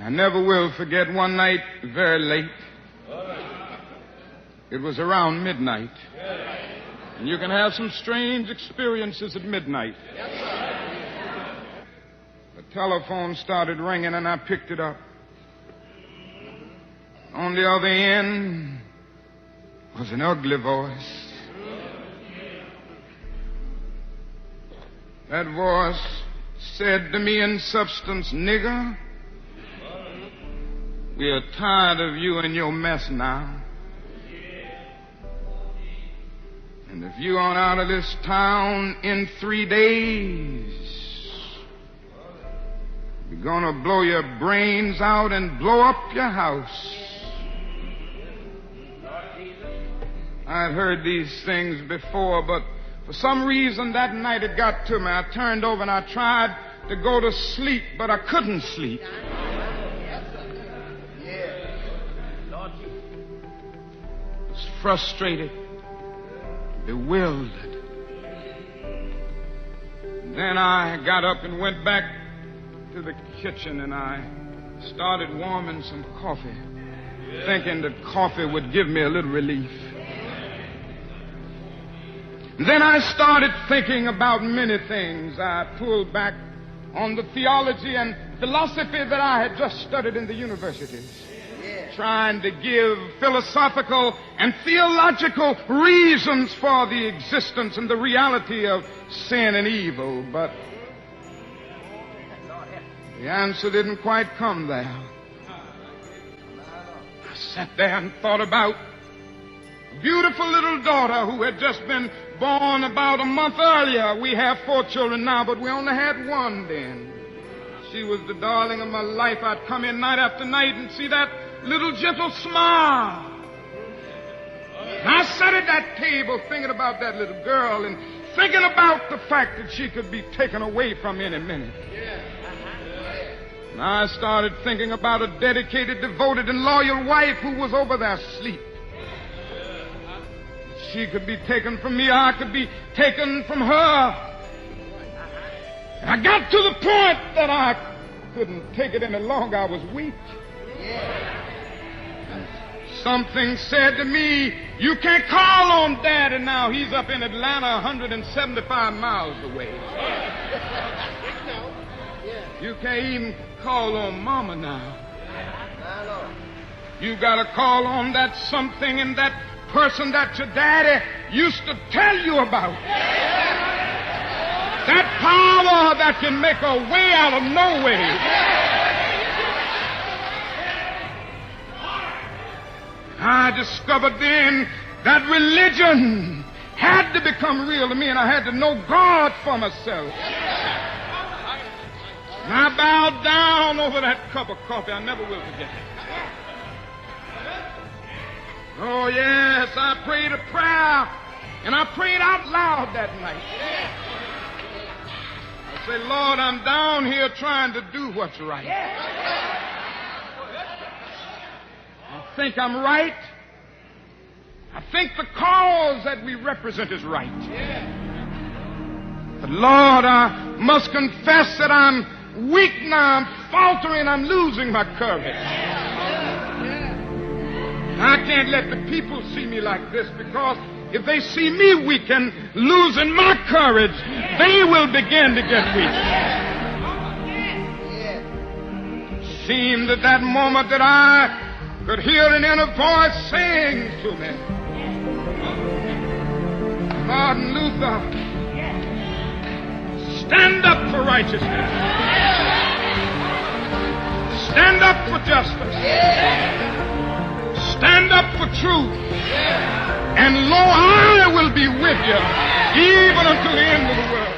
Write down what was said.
I never will forget one night very late. It was around midnight. And you can have some strange experiences at midnight. The telephone started ringing and I picked it up. On the other end was an ugly voice. That voice said to me in substance, "Nigger, we are tired of you and your mess now. And if you aren't out of this town in 3 days, we're gonna blow your brains out and blow up your house." I'd heard these things before, but for some reason that night it got to me. I turned over and I tried to go to sleep, but I couldn't sleep. I was frustrated, bewildered. Then I got up and went back to the kitchen and I started warming some coffee, thinking that coffee would give me a little relief. Then I started thinking about many things. I pulled back on the theology and philosophy that I had just studied in the universities, trying to give philosophical and theological reasons for the existence and the reality of sin and evil. But the answer didn't quite come there. I sat there and thought about a beautiful little daughter who had just been born about a month earlier. We have 4 children now, but we only had one then. She was the darling of my life. I'd come in night after night and see that little gentle smile. And I sat at that table thinking about that little girl and thinking about the fact that she could be taken away from any minute. And I started thinking about a dedicated, devoted, and loyal wife who was over there asleep. She could be taken from me, I could be taken from her. And I got to the point that I couldn't take it any longer. I was weak. And something said to me, "You can't call on Daddy now. He's up in Atlanta, 175 miles away. You can't even call on Mama now. You got to call on that something and that person that your daddy used to tell you about. That power that can make a way out of no way." I discovered then that religion had to become real to me, and I had to know God for myself. And I bowed down over that cup of coffee. I never will forget it. Oh, yes, I prayed a prayer, and I prayed out loud that night. I said, "Lord, I'm down here trying to do what's right. I think I'm right. I think the cause that we represent is right. But, Lord, I must confess that I'm weak now. I'm faltering. I'm losing my courage. I can't let the people see me like this, because if they see me weak and losing my courage, they will begin to get weak." It seemed at that moment that I could hear an inner voice saying to me, "Martin Luther, stand up for righteousness. Stand up for justice. Stand up for truth. And lo, I will be with you even unto the end of the world."